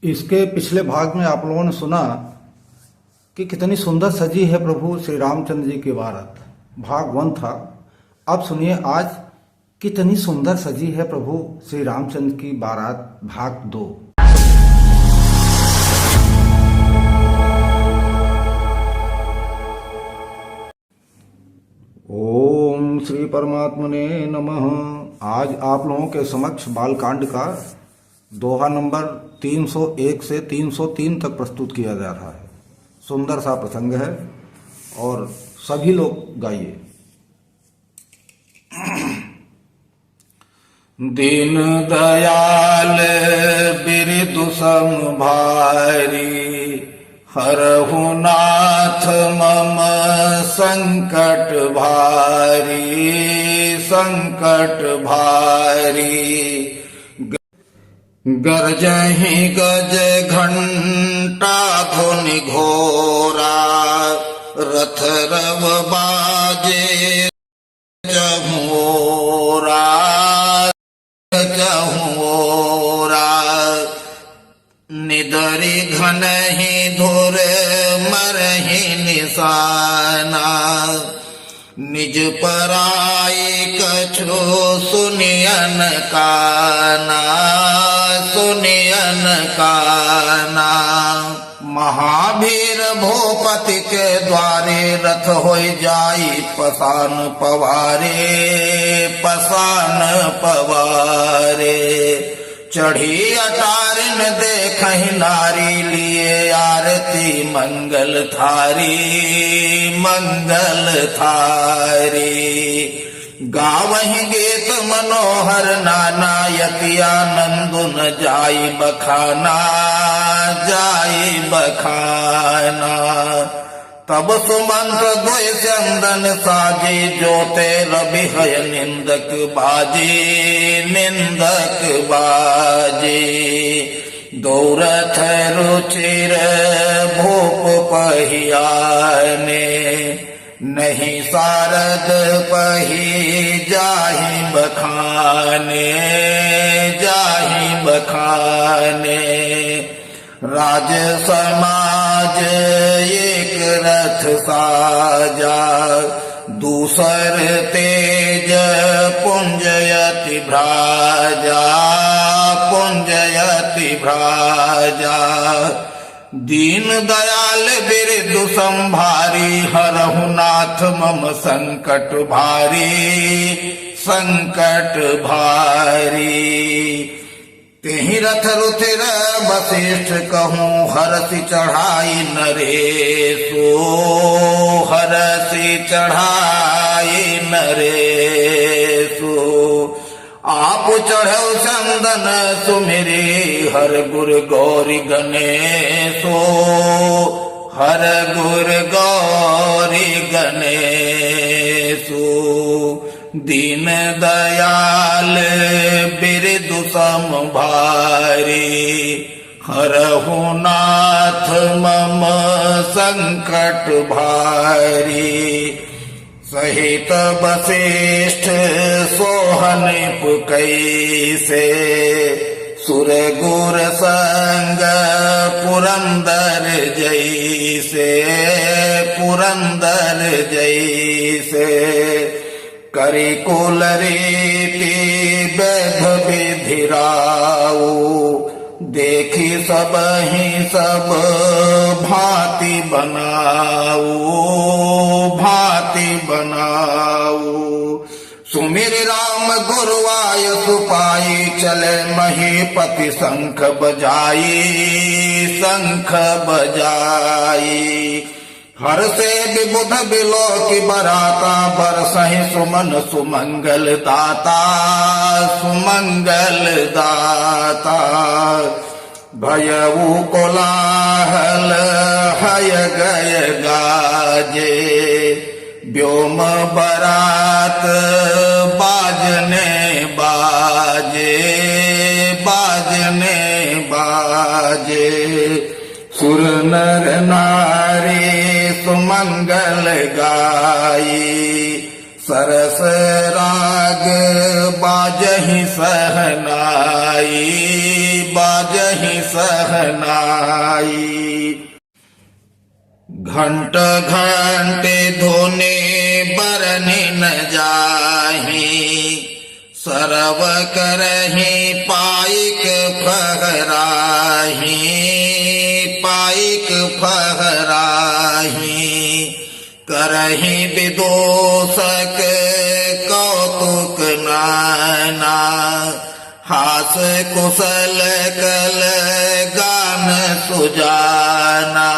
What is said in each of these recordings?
इसके पिछले भाग में आप लोगों ने सुना कि कितनी सुंदर सजी है प्रभु श्री रामचंद्र जी की बारात। भाग 1 था। अब सुनिए आज कितनी सुंदर सजी है प्रभु श्री रामचंद्र की बारात, भाग 2। ओम श्री परमात्मने नमः। आज आप लोगों के समक्ष बालकांड का दोहा नंबर 301 से 303 तक प्रस्तुत किया जा रहा है। सुंदर सा प्रसंग है और सभी लोग गाइए। दीन दयाल बिरदु सम भारी, हरहु नाथ मम संकट भारी, संकट भारी। गरजहि गज घंटा धुनि घोरा, रथ रव बाजे चहुओरा, चहुओरा। निदरि घनहि धुर मरहि निशाना, निज पराई कछु सुनियन काना, सुनियन काना। महावीर भूपति के द्वारे रथ होई जाई पसान पवारे, पसान पवारे। चढ़ी अटारिन देखहि नारी, लिए आरती मंगल थारी, मंगल थारी। गावहि गीत मनोहर नाना, यतिया नंदुन जाई बखाना, जाई बखाना। तब सुमंत्र द्वय चंदन साजे, जोते रवि हय निंदक बाजे, निंदक बाजे। दौरथ रुचिर भूप पहियाने, नहीं सारद पही जाहि बखाने, जाहि बखाने। राज समाज एक रथ साजा, दूसर तेज पुंजयति भ्राजा, पुंजयति भ्राजा। दीन दयाल बिरदु संभारी, हरहु नाथ मम संकट भारी, संकट भारी। तेहि रथ रुतिर वशिष्ठ कहूँ, हरसि चढ़ाई नरेशो, हरसि चढ़ाई नरेशो। आप चढ़ौ चंदन सुमिरी, हर गुर गौरी गणेशो, हर गुर गौरी गणेशो। दीन दयाल बिरदु सम भारी, हरहु नाथ मम संकट भारी। सहित वशिष्ठ सोहन कैसे, सुर गुर संग पुरंदर जैसे, पुरंदर जैसे। करी कुल रीति वैध विधिराऊ, देखी सब ही सब भांति बनाऊ, भांति बनाऊ। सुमिर राम गुरुआय सुपाई, चले महीपति शंख बजाई, शंख बजाई। हर से विबुध बिलो की बराता, बरसहि सुमन सुमंगल दाता, सुमंगल दाता। भयऊ कोलाहल हय गय गाजे, व्योम बरात बाजने बाजे, बाजने बाजे। सुर नर नारी सुमंगल गाई, सरस राग बाजहि सहनाई, बाजहि सहनाई। घंट घंटे धोने बरनि न जाहि, सरव करहि पाइक फहराहि, पाइक फहराहि। करहि विदूषक कौतुक नाना, हास कुशल कल गान सुजाना,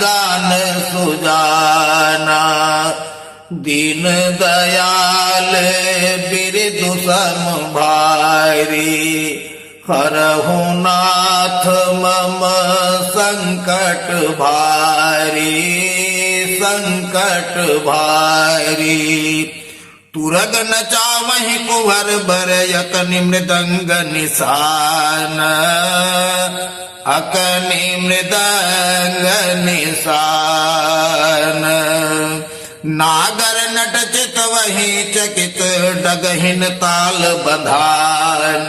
गान सुजाना। दीन दयाल बिरदु समभारी, हरहु नाथ मम संकट भारी, संकट भारी। तुरग न चावहि कुंवर बरयकनि मृदंग निशान, अकनि मृदंग निशान। नागर नट चित वही चकित, डगहिन ताल बधान,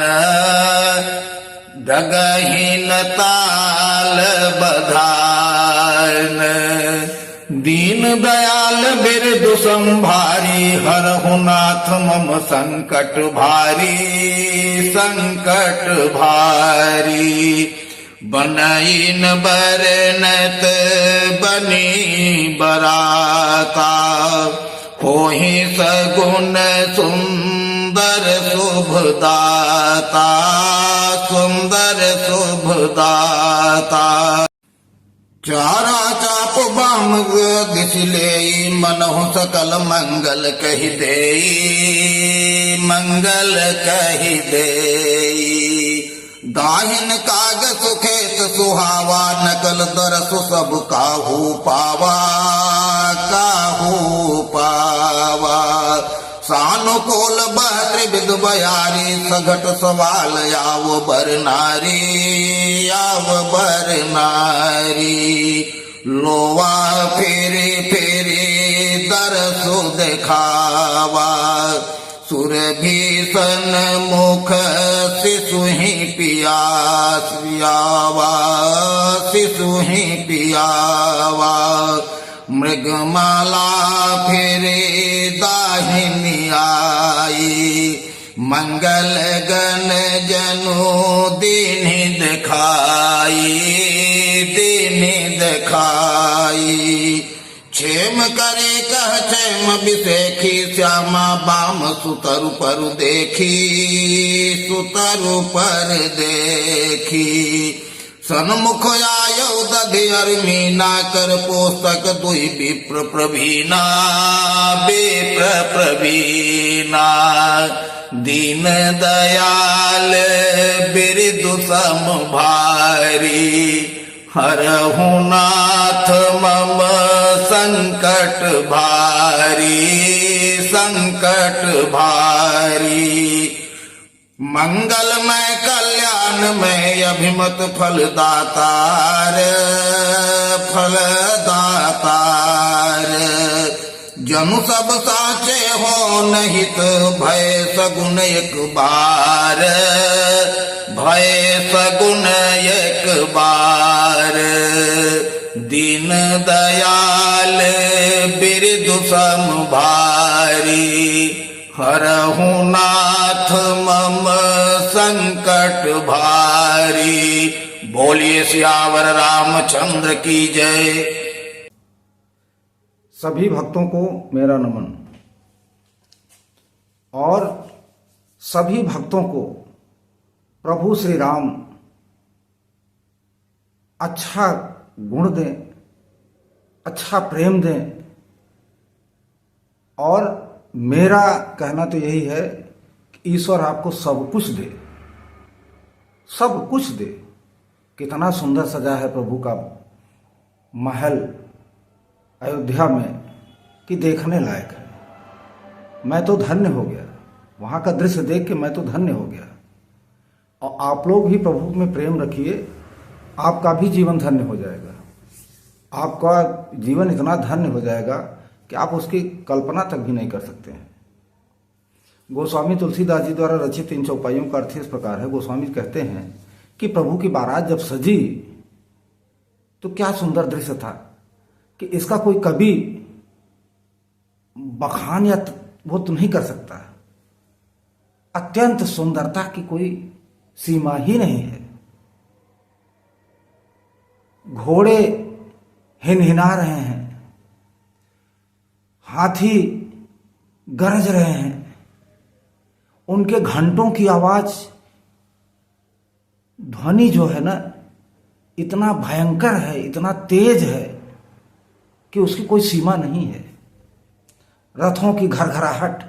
डगहिन ताल बधान। दीन दयाल बिरदु संभारी, हरहु नाथ मम संकट भारी, संकट भारी। बनईन बरनत बनी बराता, होहि सगुन सुंदर शुभदाता, सुंदर शुभदाता। चारा चाप बाम दिसले, मनहु सकल मंगल कहि देई, मंगल कहि देई। दाहिन काग सुखेत सुहावा, नकल दरसु सब काहू पावा, काहू पावा। सानुकूल त्रिविध बयारी, सघट सवाल आव बर नारी, आव बर नारी। लोवा फेरी फेरी दरसु देखावा, सुरभीषण मुख शिशु ही पियावा, शिशु ही पियावा। मृगमाला फेरे दाहिनी आई, मंगल गण जनु दीन्हि दिखाई, दीन्हि दिखाई। क्षेम करे कह क्षेम बिसेखी, श्यामा बाम सुतरु पर देखी, सुतरु पर देखी। सन्मुख आयो दधियर मीना, कर पोस्तक दुई विप्र प्रवीणा, विप्र प्रवीणा। दीन दयाल बिरदु समभारी, हरहु नाथ मम संकट भारी, संकट भारी। मंगलमय कल्याणमय अभिमत फलदातार, फलदातार। जनु सब साचे हो नहित, भय सगुन एक बार, भय सगुन एक बार। दीन दयाल बिरदु समभारी, हरहु नाथ मम संकट भारी। बोलिए सियावर रामचंद्र की जय। सभी भक्तों को मेरा नमन और सभी भक्तों को प्रभु श्री राम अच्छा गुण दें, अच्छा प्रेम दें। और मेरा कहना तो यही है कि ईश्वर आपको सब कुछ दे, सब कुछ दे। कितना सुंदर सजा है प्रभु का महल अयोध्या में कि देखने लायक है। मैं तो धन्य हो गया, वहाँ का दृश्य देख के मैं तो धन्य हो गया। और आप लोग भी प्रभु में प्रेम रखिए, आपका भी जीवन धन्य हो जाएगा। आपका जीवन इतना धन्य हो जाएगा कि आप उसकी कल्पना तक भी नहीं कर सकते हैं। गोस्वामी तुलसीदास जी द्वारा रचित इन चौपाइयों का अर्थ इस प्रकार है। गोस्वामी कहते हैं कि प्रभु की बारात जब सजी तो क्या सुंदर दृश्य था कि इसका कोई कवि बखान या वो तो नहीं कर सकता। अत्यंत सुंदरता की कोई सीमा ही नहीं है। घोड़े हिनहिना रहे हैं, हाथी गरज रहे हैं, उनके घंटों की आवाज, ध्वनि जो है ना, इतना भयंकर है, इतना तेज है कि उसकी कोई सीमा नहीं है। रथों की घरघराहट,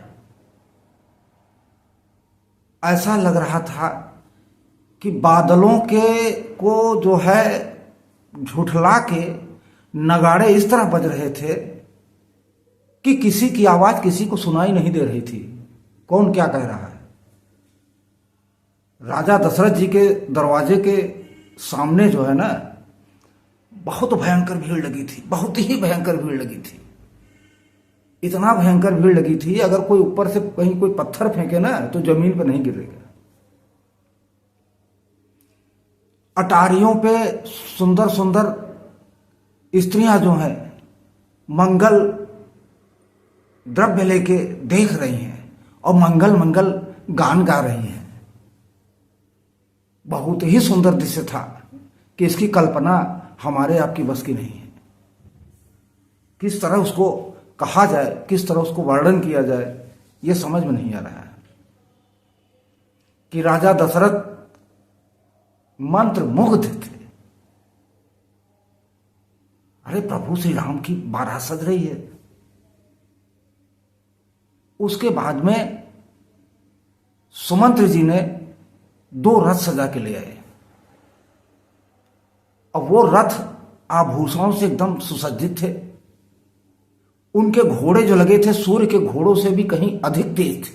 ऐसा लग रहा था कि बादलों के को जो है झुठला के नगाड़े इस तरह बज रहे थे कि किसी की आवाज किसी को सुनाई नहीं दे रही थी। कौन क्या कह रहा है? राजा दशरथ जी के दरवाजे के सामने जो है ना, बहुत भयंकर भीड़ लगी थी, बहुत ही भयंकर भीड़ लगी थी। इतना भयंकर भीड़ लगी थी, अगर कोई ऊपर से कहीं कोई पत्थर फेंके ना तो जमीन पर नहीं गिरेगा। अटारियों पे सुंदर सुंदर स्त्रियां जो हैं मंगल द्रव्य लेके देख रही हैं और मंगल मंगल गान गा रही हैं। बहुत ही सुंदर दृश्य था कि इसकी कल्पना हमारे आपकी बस की नहीं है। किस तरह उसको कहा जाए, किस तरह उसको वर्णन किया जाए, यह समझ में नहीं आ रहा है। कि राजा दशरथ मंत्र मुग्ध थे। अरे प्रभु श्री राम की बारात सज रही है। उसके बाद में सुमंत्र जी ने 2 रथ सजा के ले आए और वो रथ आभूषणों से एकदम सुसज्जित थे। उनके घोड़े जो लगे थे सूर्य के घोड़ों से भी कहीं अधिक तेज थे।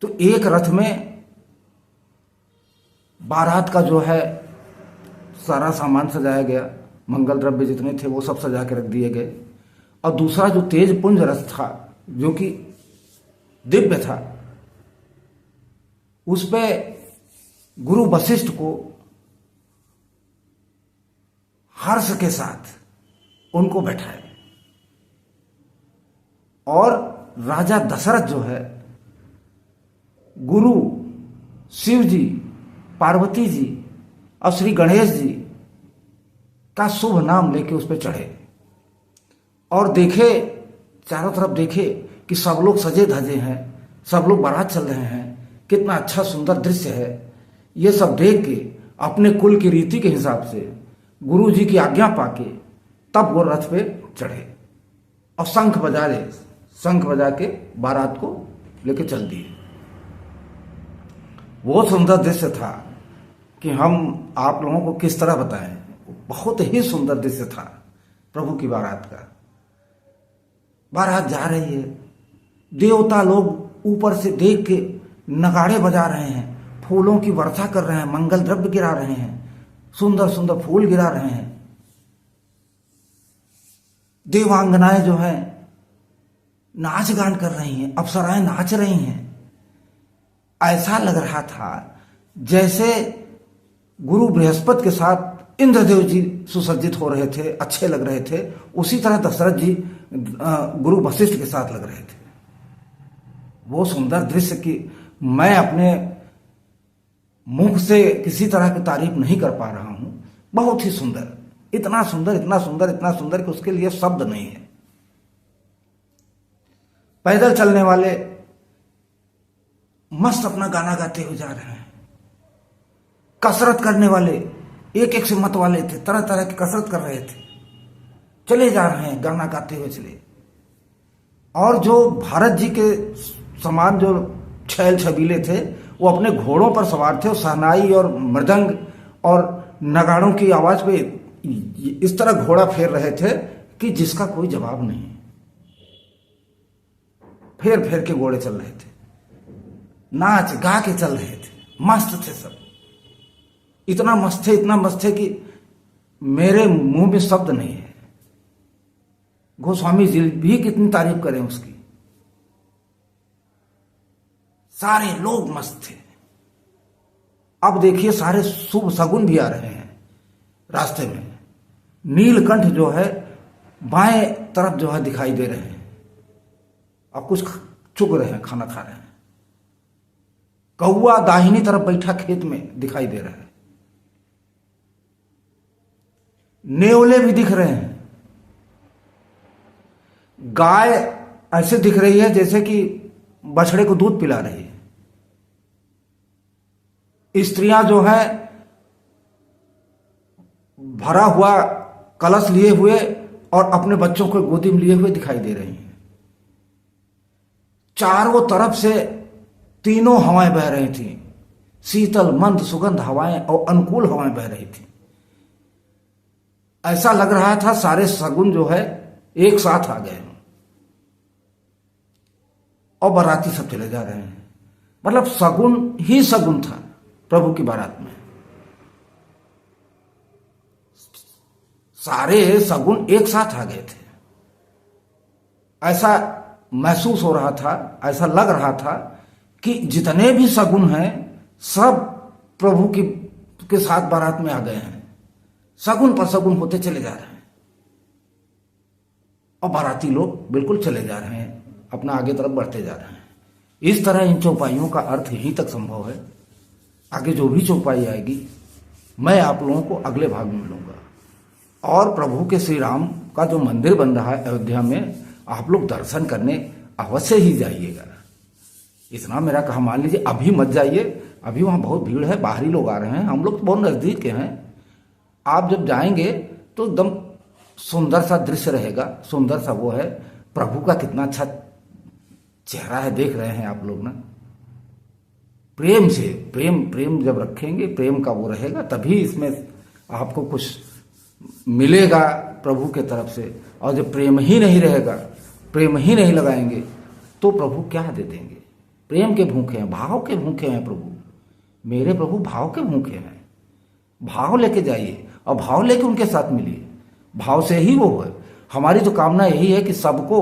तो एक रथ में बारात का जो है सारा सामान सजाया गया, मंगल द्रव्य जितने थे वो सब सजा के रख दिए गए। और दूसरा जो तेज पुंज रथ था जो कि दिव्य था, उस पे गुरु वशिष्ठ को हर्ष के साथ उनको बैठाए और राजा दशरथ जो है गुरु शिव जी, पार्वती जी और श्री गणेश जी का शुभ नाम लेके उस पर चढ़े और देखे, चारों तरफ देखे कि सब लोग सजे धजे हैं, सब लोग बारात चल रहे हैं, कितना अच्छा सुंदर दृश्य है। ये सब देख के अपने कुल की रीति के हिसाब से गुरु जी की आज्ञा पाके तब वो रथ पे चढ़े और शंख बजा के बारात को लेके चल दिए। वो सुंदर दृश्य था कि हम आप लोगों को किस तरह बताएं। बहुत ही सुंदर दृश्य था प्रभु की बारात का। बारात जा रही है, देवता लोग ऊपर से देख के नगाड़े बजा रहे हैं, फूलों की वर्षा कर रहे हैं, मंगल द्रव्य गिरा रहे हैं, सुंदर सुंदर फूल गिरा रहे हैं। देवांगनाएं जो हैं नाच गान कर रही हैं, अप्सराएं नाच रही हैं। ऐसा लग रहा था जैसे गुरु बृहस्पति के साथ इंद्रदेव जी सुसज्जित हो रहे थे, अच्छे लग रहे थे, उसी तरह दशरथ जी गुरु वशिष्ठ के साथ लग रहे थे। वो सुंदर दृश्य की मैं अपने मुख से किसी तरह की तारीफ नहीं कर पा रहा हूं। बहुत ही सुंदर, इतना सुंदर, इतना सुंदर, इतना सुंदर कि उसके लिए शब्द नहीं है। पैदल चलने वाले मस्त अपना गाना गाते हुए जा रहे हैं। कसरत करने वाले एक एक से मत वाले थे, तरह तरह की कसरत कर रहे थे, चले जा रहे हैं गाना गाते हुए चले। और जो भारत जी के समान जो छैल छबीले थे वो अपने घोड़ों पर सवार थे और शहनाई और मृदंग और नगाड़ों की आवाज पे इस तरह घोड़ा फेर रहे थे कि जिसका कोई जवाब नहीं। फेर फेर के घोड़े चल रहे थे, नाच गा के चल रहे थे, मस्त थे सब। इतना मस्त थे कि मेरे मुंह में शब्द नहीं है। गोस्वामी जी भी कितनी तारीफ करें उसकी। सारे लोग मस्त थे। अब देखिए सारे शुभ शगुन भी आ रहे हैं रास्ते में। नीलकंठ जो है बाएं तरफ जो है दिखाई दे रहे हैं। अब कुछ चुग रहे हैं, खाना खा रहे हैं। कौआ दाहिनी तरफ बैठा खेत में दिखाई दे रहा है। नेवले भी दिख रहे हैं। गाय ऐसे दिख रही है जैसे कि बछड़े को दूध पिला रही है। स्त्रियां जो है भरा हुआ कलश लिए हुए और अपने बच्चों को गोदी में लिए हुए दिखाई दे रही हैं। चारों तरफ से तीनों हवाएं बह रही थी। शीतल मंद सुगंध हवाएं और अनुकूल हवाएं बह रही थी। ऐसा लग रहा था सारे शगुन जो है एक साथ आ गए और बाराती सब चले जा रहे हैं। मतलब शगुन ही शगुन था प्रभु की बारात में। सारे शगुन एक साथ आ गए थे। ऐसा महसूस हो रहा था, ऐसा लग रहा था कि जितने भी शगुन हैं सब प्रभु के साथ बारात में आ गए हैं। शगुन पर शगुन होते चले जा रहे हैं और बाराती लोग बिल्कुल चले जा रहे हैं, अपना आगे तरफ बढ़ते जा रहे हैं। इस तरह इन चौपाइयों का अर्थ यहीं तक संभव है। आगे जो भी चौपाई आएगी मैं आप लोगों को अगले भाग में मिलूंगा। और प्रभु के श्री राम का जो मंदिर बन रहा है अयोध्या में, आप लोग दर्शन करने अवश्य ही जाइएगा। इतना मेरा कहा मान लीजिए, अभी मत जाइए, अभी वहां बहुत भीड़ है, बाहरी लोग आ रहे हैं। हम लोग तो बहुत नजदीक के हैं। आप जब जाएंगे तो एकदम सुंदर सा दृश्य रहेगा। सुंदर सा वो है, प्रभु का कितना अच्छा चेहरा है, देख रहे हैं आप लोग ना। प्रेम से प्रेम जब रखेंगे, प्रेम का वो रहेगा, तभी इसमें आपको कुछ मिलेगा प्रभु के तरफ से। और जब प्रेम ही नहीं रहेगा, प्रेम ही नहीं लगाएंगे, तो प्रभु क्या दे देंगे। प्रेम के भूखे हैं, भाव के भूखे हैं प्रभु। मेरे प्रभु भाव के भूखे हैं। भाव लेके जाइए और भाव लेके उनके साथ मिलिए। भाव से ही वो है। हमारी तो कामना यही है कि सबको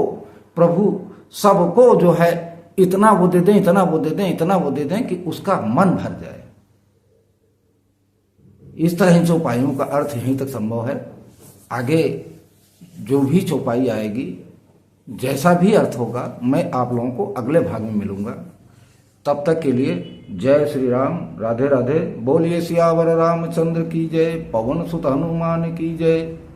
प्रभु सबको जो है इतना वो दे दें, इतना वो दे दें, इतना वो दे दें कि उसका मन भर जाए। इस तरह इन चौपाइयों का अर्थ यहीं तक संभव है। आगे जो भी चौपाई आएगी, जैसा भी अर्थ होगा, मैं आप लोगों को अगले भाग में मिलूंगा। तब तक के लिए जय श्री राम, राधे राधे। बोलिए सियावर रामचंद्र की जय, पवन सुत हनुमान की जय।